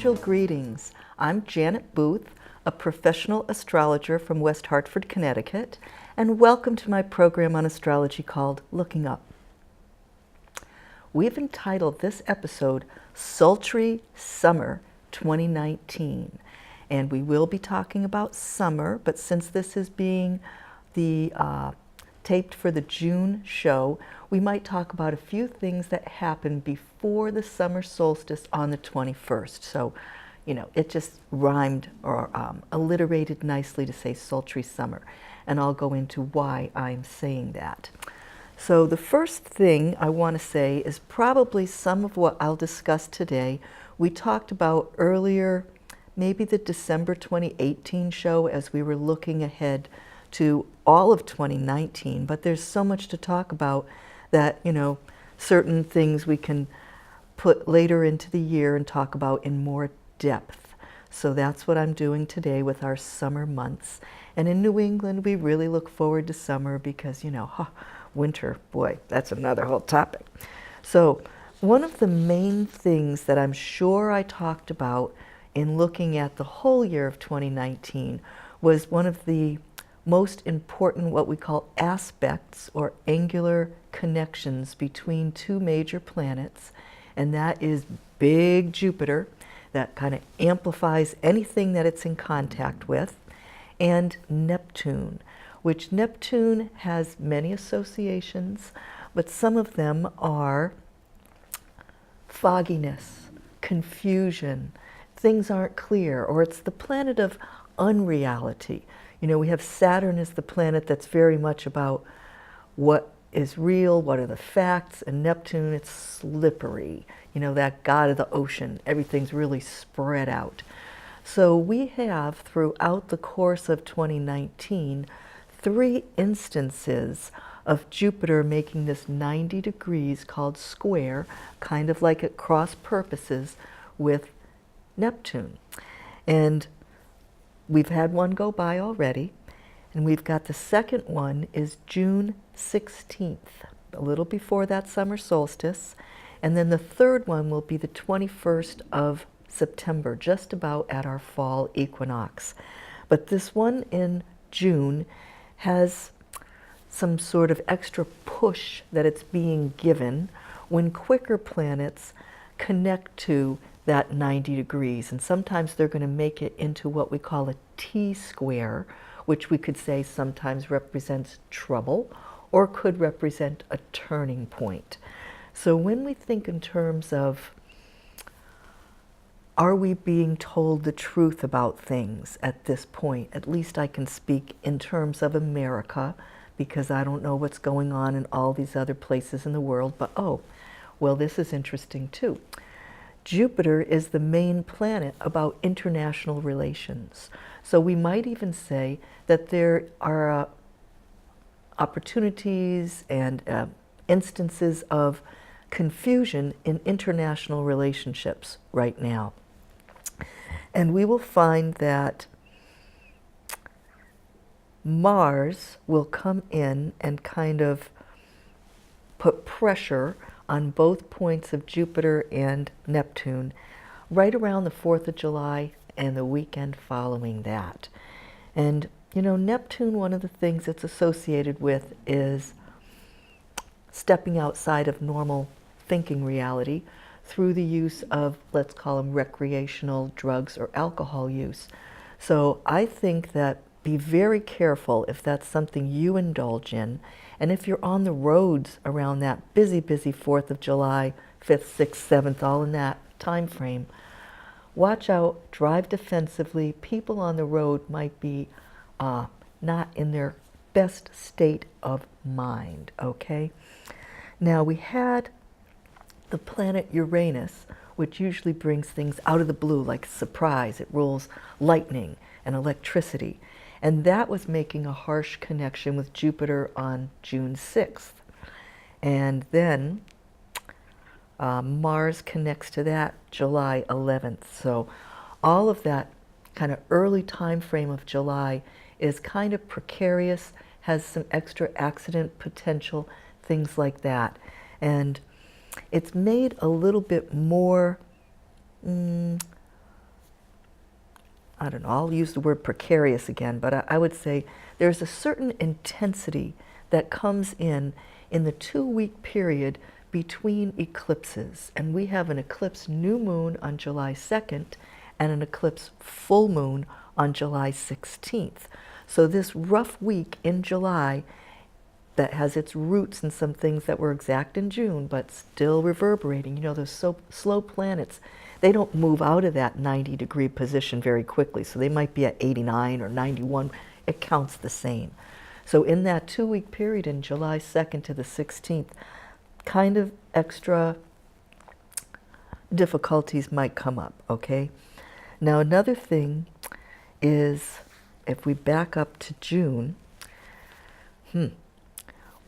cordial greetings. I'm Janet Booth, a professional astrologer from West Hartford, Connecticut, and welcome to my program on astrology called Looking Up. We've entitled this episode Sultry Summer 2019, and we will be talking about summer, but since this is being taped for the June show, we might talk about a few things that happened before the summer solstice on the 21st. So, you know, it just rhymed or alliterated nicely to say sultry summer, and I'll go into why I'm saying that. So the first thing I want to say is probably some of what I'll discuss today. We talked about earlier, maybe the December 2018 show, as we were looking ahead to all of 2019, but there's so much to talk about that, you know, certain things we can put later into the year and talk about in more depth. So that's what I'm doing today with our summer months. And in New England, we really look forward to summer because, you know, winter, boy, that's another whole topic. So one of the main things that I'm sure I talked about in looking at the whole year of 2019 was one of the most important, what we call aspects or angular connections between two major planets, and that is big Jupiter, that kind of amplifies anything that it's in contact with, and Neptune, which Neptune has many associations, but some of them are fogginess, confusion, things aren't clear, or it's the planet of unreality. You know, we have Saturn as the planet that's very much about what is real, what are the facts, and Neptune, it's slippery, you know, that god of the ocean. Everything's really spread out. So we have, throughout the course of 2019, 3 instances of Jupiter making this 90 degrees called square, kind of like at cross purposes with Neptune. And we've had one go by already, and we've got the second one is June 16th, a little before that summer solstice, and then the third one will be the 21st of September, just about at our fall equinox. But this one in June has some sort of extra push that it's being given when quicker planets connect to that 90 degrees, and sometimes they're going to make it into what we call a T-square, which we could say sometimes represents trouble or could represent a turning point. So when we think in terms of, are we being told the truth about things at this point? At least I can speak in terms of America, because I don't know what's going on in all these other places in the world, but oh, well, this is interesting too. Jupiter is the main planet about international relations. So we might even say that there are opportunities and instances of confusion in international relationships right now. And we will find that Mars will come in and kind of put pressure on both points of Jupiter and Neptune right around the 4th of July and the weekend following that. And, you know, Neptune, one of the things it's associated with is stepping outside of normal thinking reality through the use of, let's call them recreational drugs or alcohol use. So I think that be very careful if that's something you indulge in. And if you're on the roads around that busy 4th of July, 5th, 6th, 7th, all in that time frame, watch out, drive defensively. People on the road might be not in their best state of mind, okay? Now we had the planet Uranus, which usually brings things out of the blue, like surprise. It rolls lightning and electricity. And that was making a harsh connection with Jupiter on June 6th. And then Mars connects to that July 11th. So all of that kind of early time frame of July is kind of precarious, has some extra accident potential, things like that. And it's made a little bit more I don't know, I'll use the word precarious again, but I would say there's a certain intensity that comes in the 2-week period between eclipses. And we have an eclipse new moon on July 2nd and an eclipse full moon on July 16th. So this rough week in July that has its roots in some things that were exact in June, but still reverberating. You know, those slow planets, they don't move out of that 90-degree position very quickly. So they might be at 89 or 91. It counts the same. So in that 2-week period in July 2nd to the 16th, kind of extra difficulties might come up, okay? Now another thing is, if we back up to June,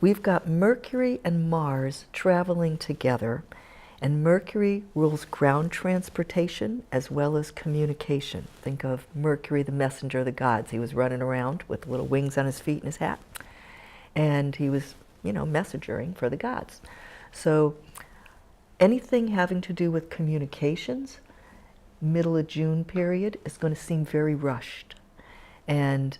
we've got Mercury and Mars traveling together, and Mercury rules ground transportation as well as communication. Think of Mercury, the messenger of the gods. He was running around with little wings on his feet and his hat, and he was, you know, messengering for the gods. So anything having to do with communications, middle of June period, is going to seem very rushed. And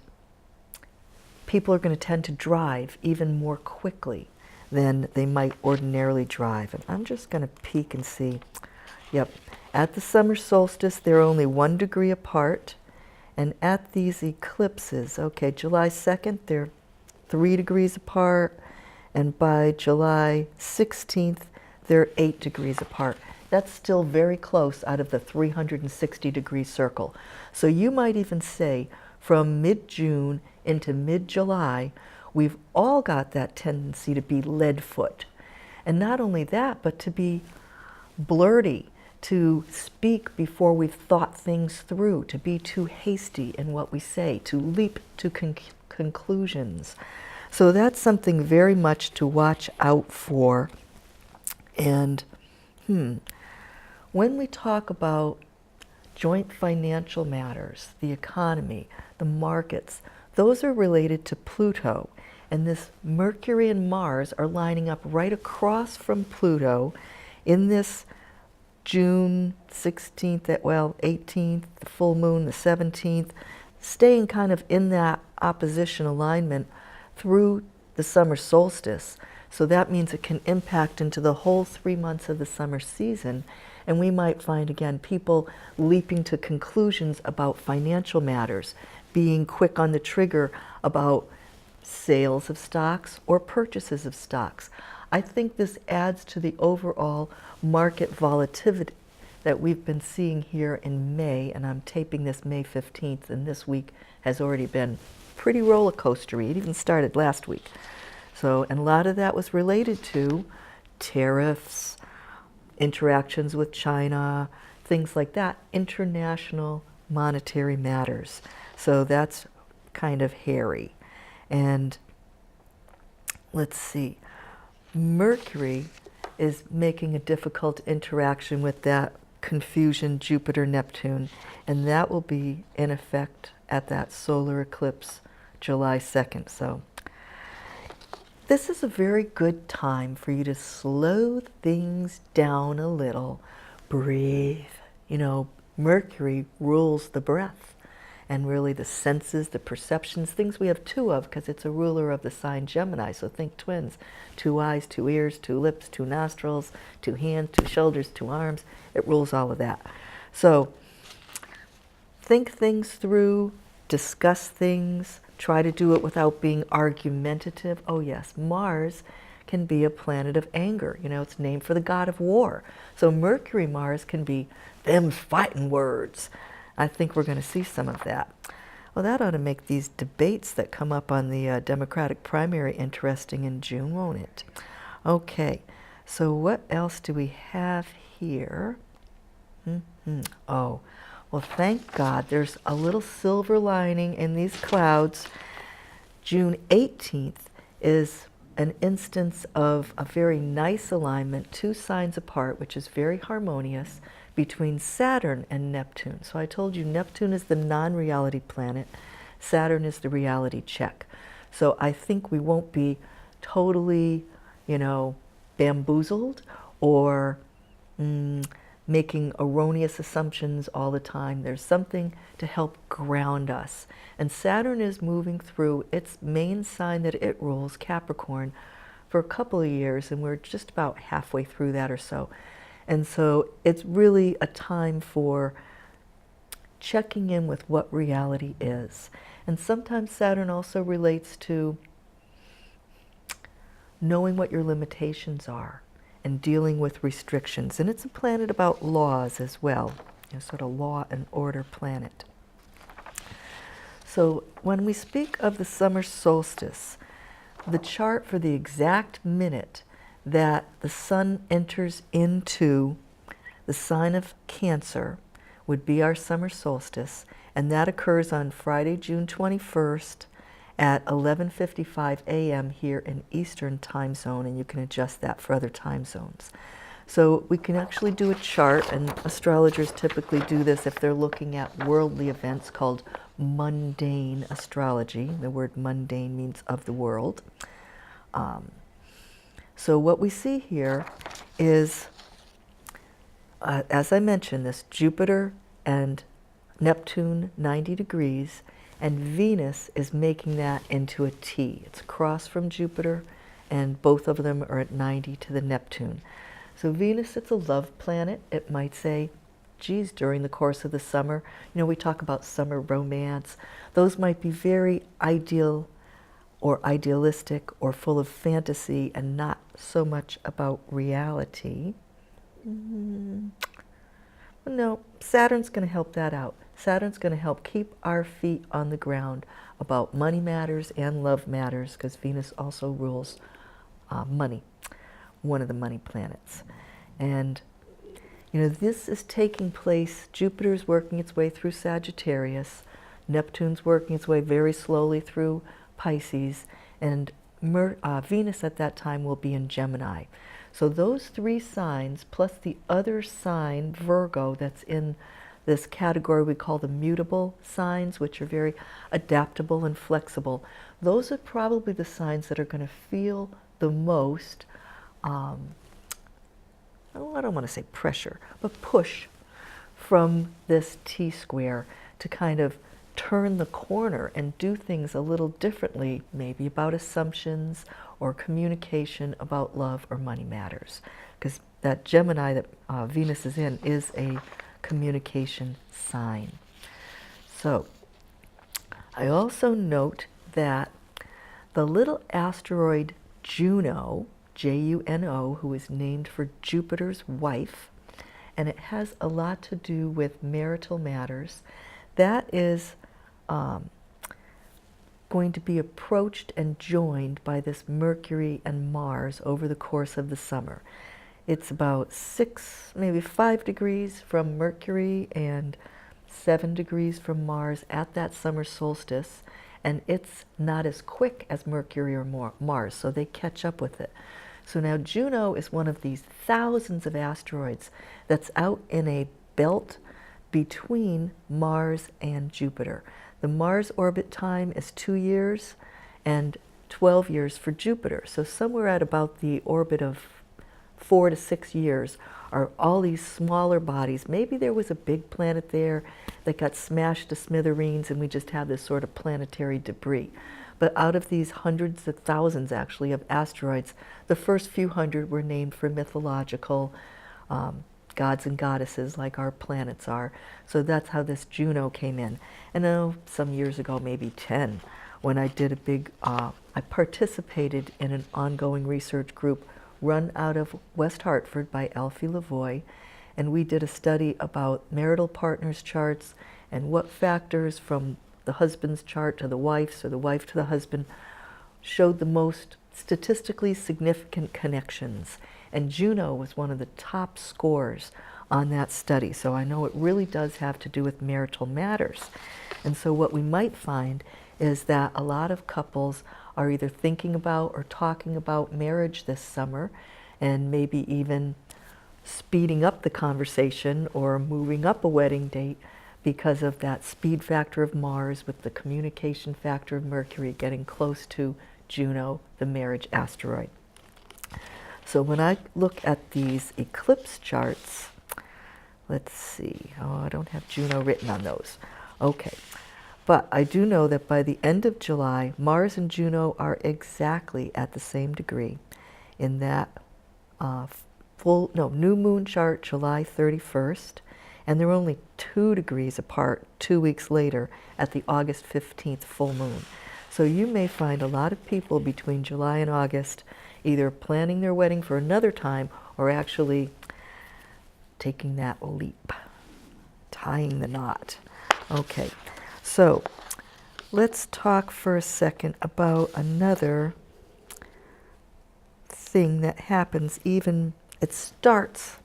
people are going to tend to drive even more quickly than they might ordinarily drive. And I'm just going to peek and see. Yep, at the summer solstice, they're only 1 degree apart. And at these eclipses, okay, July 2nd, they're 3 degrees apart. And by July 16th, they're 8 degrees apart. That's still very close out of the 360-degree circle. So you might even say from mid-June into mid-July, we've all got that tendency to be lead foot. And not only that, but to be blurty, to speak before we've thought things through, to be too hasty in what we say, to leap to conclusions. So that's something very much to watch out for. And when we talk about joint financial matters, the economy, the markets, those are related to Pluto. And this Mercury and Mars are lining up right across from Pluto in this June 16th, well, 18th, the full moon, the 17th, staying kind of in that opposition alignment through the summer solstice. So that means it can impact into the whole 3 months of the summer season. And we might find, again, people leaping to conclusions about financial matters, being quick on the trigger about sales of stocks or purchases of stocks. I think this adds to the overall market volatility that we've been seeing here in May, and I'm taping this May 15th, and this week has already been pretty roller coastery. It even started last week. So, and a lot of that was related to tariffs, interactions with China, things like that, international monetary matters. So that's kind of hairy. And let's see, Mercury is making a difficult interaction with that confusion Jupiter-Neptune, and that will be in effect at that solar eclipse July 2nd. So this is a very good time for you to slow things down a little, breathe. You know, Mercury rules the breath and really the senses, the perceptions, things we have 2 of because it's a ruler of the sign Gemini. So think twins, 2 eyes, 2 ears, 2 lips, 2 nostrils, 2 hands, 2 shoulders, 2 arms. It rules all of that. So think things through, discuss things, try to do it without being argumentative. Oh yes, Mars can be a planet of anger. You know, it's named for the god of war. So Mercury Mars can be them fighting words. I think we're going to see some of that. Well, that ought to make these debates that come up on the Democratic primary interesting in June, won't it? Okay, so what else do we have here? Oh, well, thank God there's a little silver lining in these clouds. June 18th is an instance of a very nice alignment, 2 signs apart, which is very harmonious, between Saturn and Neptune. So I told you Neptune is the non-reality planet, Saturn is the reality check. So I think we won't be totally, you know, bamboozled or making erroneous assumptions all the time. There's something to help ground us. And Saturn is moving through its main sign that it rules, Capricorn, for a couple of years, and we're just about halfway through that or so. And so it's really a time for checking in with what reality is. And sometimes Saturn also relates to knowing what your limitations are and dealing with restrictions. And it's a planet about laws as well, sort of law and order planet. So when we speak of the summer solstice, the chart for the exact minute that the sun enters into the sign of Cancer would be our summer solstice, and that occurs on Friday, June 21st at 11:55 a.m. here in Eastern time zone, and you can adjust that for other time zones. So we can actually do a chart, and astrologers typically do this if they're looking at worldly events, called mundane astrology. The word mundane means of the world. So what we see here is, as I mentioned, this Jupiter and Neptune 90 degrees, and Venus is making that into a T. It's across from Jupiter, and both of them are at 90 to the Neptune. So Venus, it's a love planet. It might say, geez, during the course of the summer, we talk about summer romance. Those might be very ideal or idealistic or full of fantasy and not so much about reality. No, Saturn's going to help that out. Saturn's going to help keep our feet on the ground about money matters and love matters, because Venus also rules money, one of the money planets. And, this is taking place. Jupiter's working its way through Sagittarius. Neptune's working its way very slowly through Pisces. And Venus at that time will be in Gemini. So those three signs, plus the other sign, Virgo, that's in this category we call the mutable signs, which are very adaptable and flexible, those are probably the signs that are going to feel the most, I don't want to say pressure, but push from this T-square to kind of turn the corner and do things a little differently, maybe about assumptions or communication about love or money matters. Because that Gemini that Venus is in is a communication sign. So I also note that the little asteroid Juno, Juno, who is named for Jupiter's wife, and it has a lot to do with marital matters, that is going to be approached and joined by this Mercury and Mars over the course of the summer. It's about 6, maybe 5 degrees from Mercury and 7 degrees from Mars at that summer solstice, and it's not as quick as Mercury or Mars, so they catch up with it. So now Juno is one of these thousands of asteroids that's out in a belt between Mars and Jupiter. The Mars orbit time is 2 years and 12 years for Jupiter. So somewhere at about the orbit of 4 to 6 years are all these smaller bodies. Maybe there was a big planet there that got smashed to smithereens and we just have this sort of planetary debris. But out of these hundreds of thousands, actually, of asteroids, the first few hundred were named for mythological gods and goddesses like our planets are. So that's how this Juno came in. And some years ago, maybe 10, when I did a big, I participated in an ongoing research group run out of West Hartford by Alfie Lavoie, and we did a study about marital partners' charts and what factors from the husband's chart to the wife's or the wife to the husband showed the most statistically significant connections. And Juno was one of the top scores on that study. So I know it really does have to do with marital matters. And so what we might find is that a lot of couples are either thinking about or talking about marriage this summer, and maybe even speeding up the conversation or moving up a wedding date because of that speed factor of Mars with the communication factor of Mercury getting close to Juno, the marriage asteroid. So when I look at these eclipse charts, Let's see. Oh, I don't have Juno written on those. Okay. But I do know that by the end of July, Mars and Juno are exactly at the same degree in that new moon chart, July 31st, and they're only 2 degrees apart 2 weeks later at the August 15th full moon. So you may find a lot of people between July and August either planning their wedding for another time or actually taking that leap, tying the knot. Okay. So let's talk for a second about another thing that happens it starts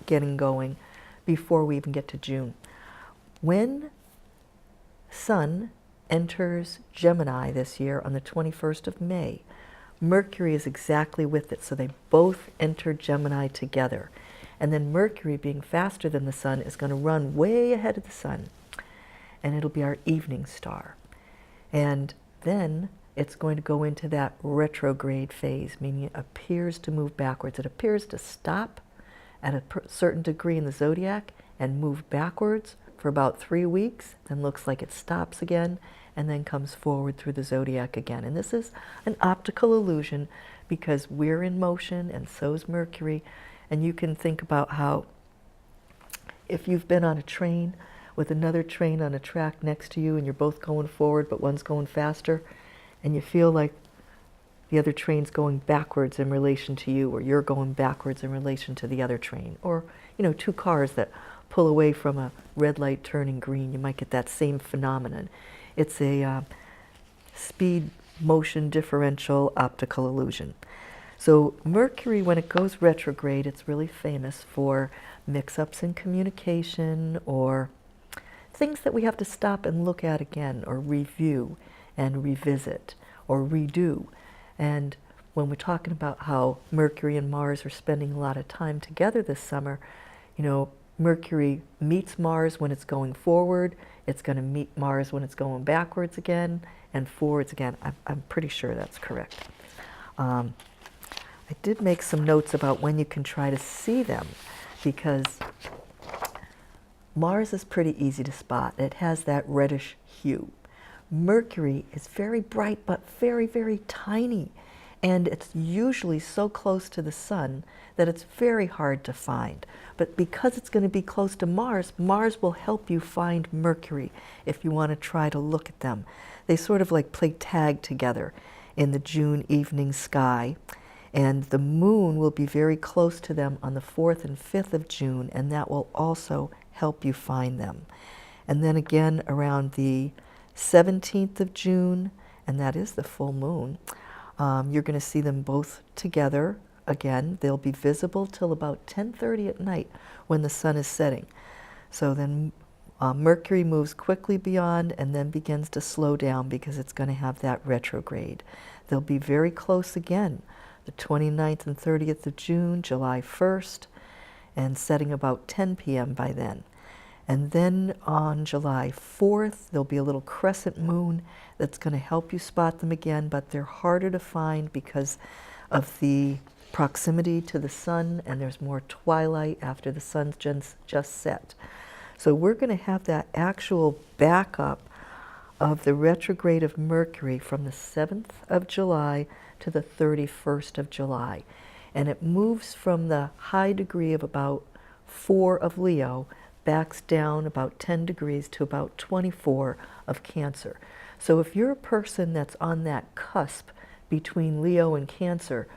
getting going before we even get to June. When Sun enters Gemini this year on the 21st of May, Mercury is exactly with it, so they both enter Gemini together. And then Mercury, being faster than the Sun, is going to run way ahead of the Sun. And it'll be our evening star. And then it's going to go into that retrograde phase, meaning it appears to move backwards. It appears to stop at a certain degree in the zodiac and move backwards for about 3 weeks, then looks like it stops again, and then comes forward through the zodiac again. And this is an optical illusion because we're in motion and so's Mercury. And you can think about how if you've been on a train with another train on a track next to you and you're both going forward but one's going faster and you feel like the other train's going backwards in relation to you or you're going backwards in relation to the other train, or 2 cars that pull away from a red light turning green, you might get that same phenomenon. It's a speed motion differential optical illusion. So Mercury, when it goes retrograde, it's really famous for mix-ups in communication or things that we have to stop and look at again or review and revisit or redo. And when we're talking about how Mercury and Mars are spending a lot of time together this summer, Mercury meets Mars when it's going forward. It's going to meet Mars when it's going backwards again and forwards again. I'm pretty sure that's correct. I did make some notes about when you can try to see them because Mars is pretty easy to spot. It has that reddish hue. Mercury is very bright but very, very tiny. And it's usually so close to the Sun that it's very hard to find. But because it's going to be close to Mars, Mars will help you find Mercury if you want to try to look at them. They sort of like play tag together in the June evening sky. And the moon will be very close to them on the 4th and 5th of June, and that will also help you find them. And then again around the 17th of June, and that is the full moon, you're going to see them both together again. They'll be visible till about 10:30 at night when the sun is setting. So then Mercury moves quickly beyond and then begins to slow down because it's going to have that retrograde. They'll be very close again, the 29th and 30th of June, July 1st, and setting about 10 p.m. by then. And then on July 4th, there'll be a little crescent moon that's going to help you spot them again, but they're harder to find because of the proximity to the sun, and there's more twilight after the sun's just set. So we're going to have that actual backup of the retrograde of Mercury from the 7th of July to the 31st of July. And it moves from the high degree of about 4 of Leo, backs down about 10 degrees to about 24 of Cancer. So if you're a person that's on that cusp between Leo and Cancer,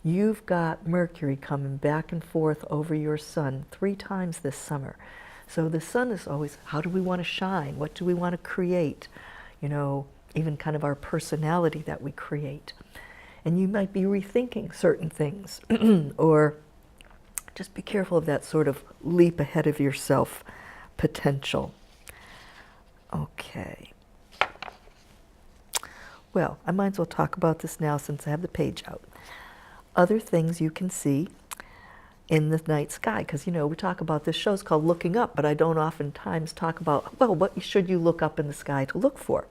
you've got Mercury coming back and forth over your sun 3 times this summer. So the sun is always, how do we want to shine? What do we want to create? Even kind of our personality that we create. And you might be rethinking certain things or just be careful of that sort of leap ahead of yourself potential. Okay. Well, I might as well talk about this now since I have the page out. Other things you can see in the night sky, because, we talk about this show's called Looking Up, but I don't oftentimes talk about, what should you look up in the sky to look for?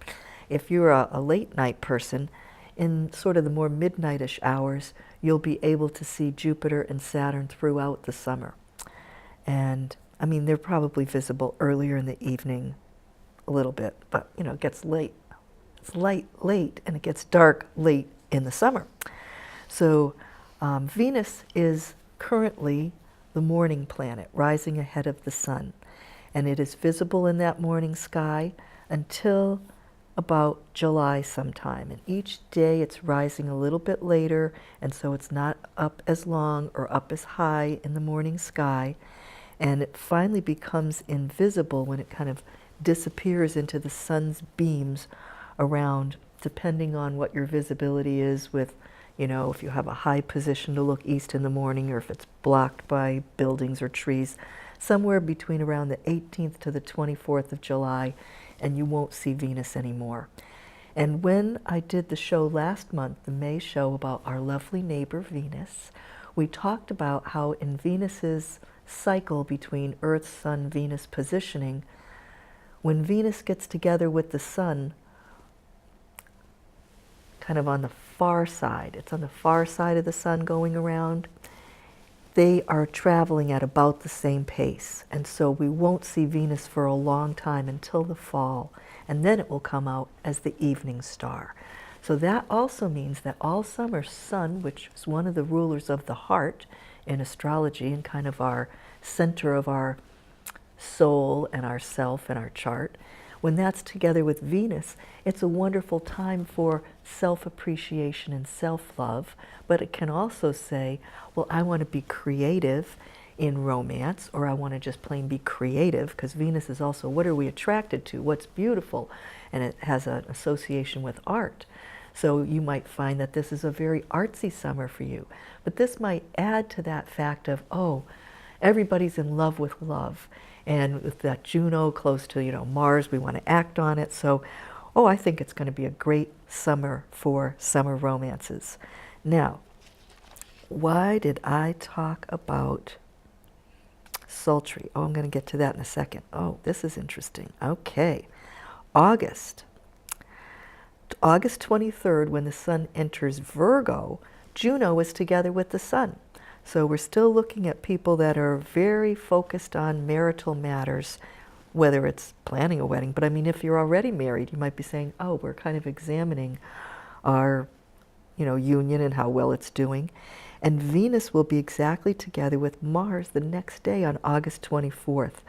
If you're a late night person, in sort of the more midnightish hours, you'll be able to see Jupiter and Saturn throughout the summer. And I mean, they're probably visible earlier in the evening a little bit, but you know, it gets late. It's light late, and it gets dark late in the summer. So Venus is currently the morning planet, rising ahead of the sun. And it is visible in that morning sky until about July sometime. And each day it's rising a little bit later, and so it's not up as long or up as high in the morning sky. And it finally becomes invisible when it kind of disappears into the sun's beams around, depending on what your visibility is with, you know, if you have a high position to look east in the morning, or if it's blocked by buildings or trees, somewhere between around the 18th to the 24th of July, and you won't see Venus anymore. And when I did the show last month, the May show about our lovely neighbor Venus, we talked about how in Venus's cycle between Earth, Sun, Venus positioning, when Venus gets together with the Sun, kind of on the far side, it's on the far side of the Sun going around, they are traveling at about the same pace. And so we won't see Venus for a long time until the fall, and then it will come out as the evening star. So that also means that all summer, Sun, which is one of the rulers of the heart in astrology and kind of our center of our soul and our self and our chart, when that's together with Venus, it's a wonderful time for self-appreciation and self-love, but it can also say, well, I want to be creative in romance, or I want to just plain be creative, because Venus is also, what are we attracted to? What's beautiful? And it has an association with art. So you might find that this is a very artsy summer for you. But this might add to that fact of, oh, everybody's in love with love. And with that Juno close to, you know, Mars, we want to act on it. So, oh, I think it's going to be a great summer for summer romances. Now, why did I talk about Sultry? Oh, I'm going to get to that in a second. Oh, this is interesting. Okay. August 23rd, when the Sun enters Virgo, Juno is together with the Sun. So we're still looking at people that are very focused on marital matters, whether it's planning a wedding. But I mean, if you're already married, you might be saying, oh, we're kind of examining our, you know, union and how well it's doing. And Venus will be exactly together with Mars the next day on August 24th.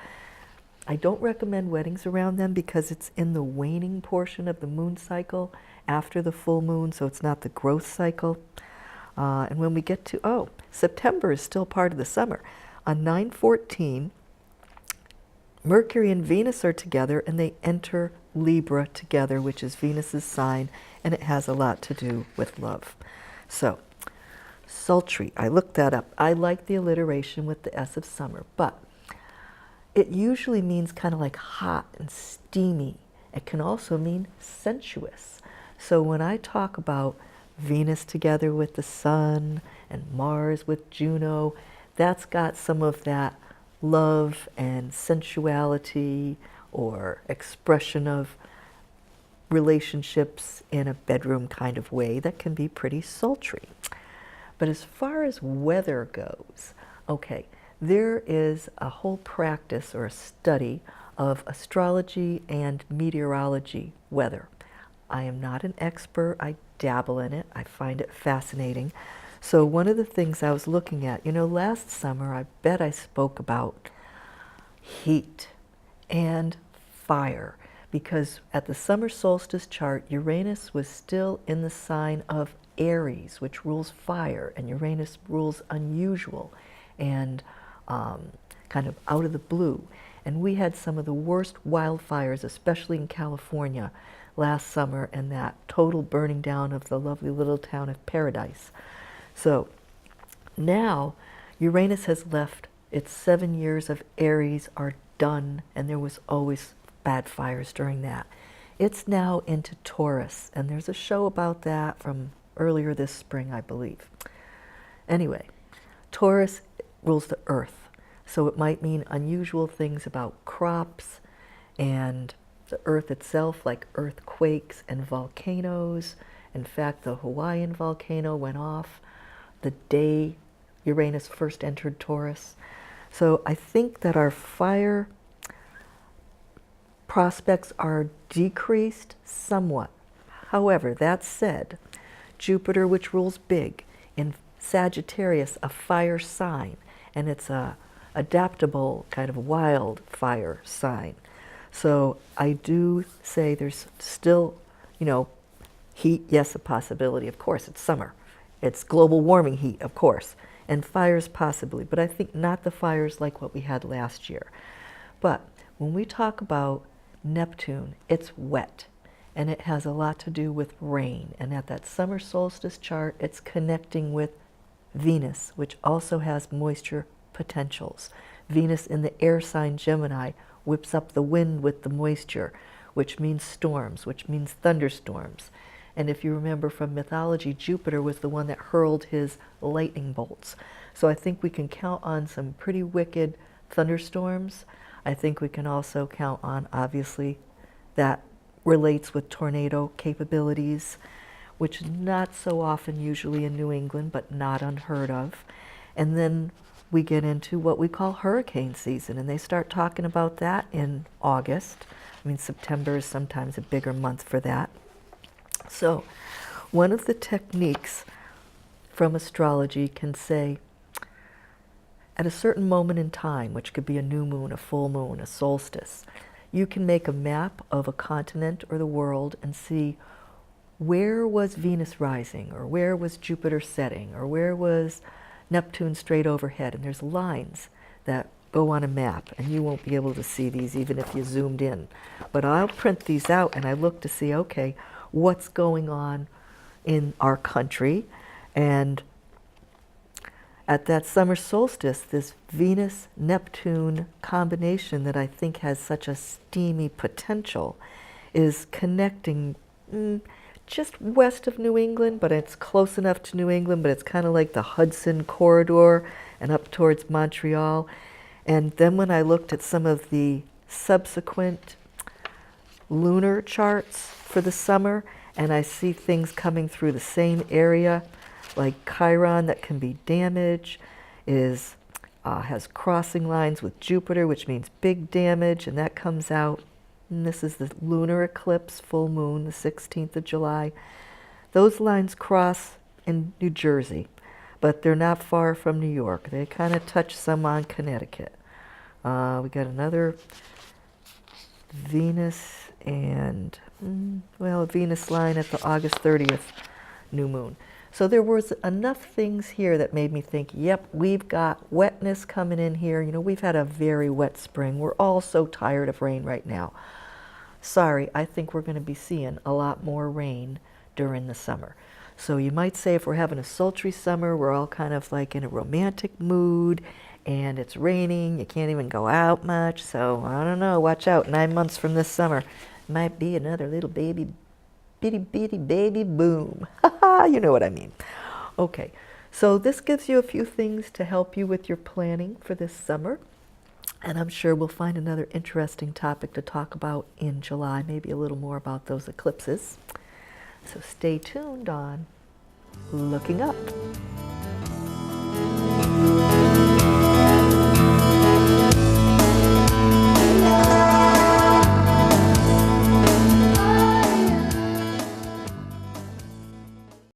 I don't recommend weddings around them because it's in the waning portion of the moon cycle after the full moon, so it's not the growth cycle. And when we get to, September is still part of the summer. On 9/14, Mercury and Venus are together, and they enter Libra together, which is Venus's sign, and it has a lot to do with love. So, sultry, I looked that up. I like the alliteration with the S of summer, but it usually means kind of like hot and steamy. It can also mean sensuous. So when I talk about Venus together with the Sun and Mars with Juno, that's got some of that love and sensuality or expression of relationships in a bedroom kind of way that can be pretty sultry. But as far as weather goes, okay, there is a whole practice or a study of astrology and meteorology weather. I am not an expert. I dabble in it. I find it fascinating. So one of the things I was looking at, you know, last summer, I bet I spoke about heat and fire, because at the summer solstice chart, Uranus was still in the sign of Aries, which rules fire, and Uranus rules unusual and kind of out of the blue. And we had some of the worst wildfires, especially in California, last summer, and that total burning down of the lovely little town of Paradise. So now Uranus has left. Its 7 years of Aries are done, and there was always bad fires during that. It's now into Taurus, and there's a show about that from earlier this spring, I believe. Anyway, Taurus rules the earth, so it might mean unusual things about crops and the earth itself, like earthquakes and volcanoes. In fact, the Hawaiian volcano went off the day Uranus first entered Taurus. So I think that our fire prospects are decreased somewhat. However, that said, Jupiter, which rules big, in Sagittarius, a fire sign, and it's a adaptable kind of wild fire sign. So I do say there's still, heat, yes, a possibility. Of course, it's summer. It's global warming heat, of course, and fires possibly, but I think not the fires like what we had last year. But when we talk about Neptune, it's wet, and it has a lot to do with rain. And at that summer solstice chart, it's connecting with Venus, which also has moisture potentials. Venus in the air sign Gemini whips up the wind with the moisture, which means storms, which means thunderstorms. And if you remember from mythology, Jupiter was the one that hurled his lightning bolts. So I think we can count on some pretty wicked thunderstorms. I think we can also count on, obviously, that relates with tornado capabilities, which is not so often usually in New England, but not unheard of. And then we get into what we call hurricane season, and they start talking about that in August. I mean, September is sometimes a bigger month for that. So one of the techniques from astrology can say, at a certain moment in time, which could be a new moon, a full moon, a solstice, you can make a map of a continent or the world and see where was Venus rising, or where was Jupiter setting, or where was Neptune straight overhead. And there's lines that go on a map, and you won't be able to see these even if you zoomed in. But I'll print these out and I look to see, okay, what's going on in our country. And at that summer solstice, this Venus-Neptune combination that I think has such a steamy potential is connecting just west of New England, but it's close enough to New England, but it's kind of like the Hudson corridor and up towards Montreal. And then when I looked at some of the subsequent lunar charts for the summer, and I see things coming through the same area, like Chiron that can be damaged, has crossing lines with Jupiter, which means big damage, and that comes out. And this is the lunar eclipse, full moon, the 16th of July. Those lines cross in New Jersey, but they're not far from New York. They kind of touch some on Connecticut. We got another Venus and, a Venus line at the August 30th new moon. So there was enough things here that made me think, yep, we've got wetness coming in here. We've had a very wet spring. We're all so tired of rain right now. Sorry, I think we're going to be seeing a lot more rain during the summer. So you might say if we're having a sultry summer, we're all kind of like in a romantic mood, and it's raining, you can't even go out much. So I don't know, watch out, 9 months from this summer, might be another little bitty baby boom. You know what I mean. Okay, so this gives you a few things to help you with your planning for this summer. And I'm sure we'll find another interesting topic to talk about in July, maybe a little more about those eclipses. So stay tuned on Looking Up.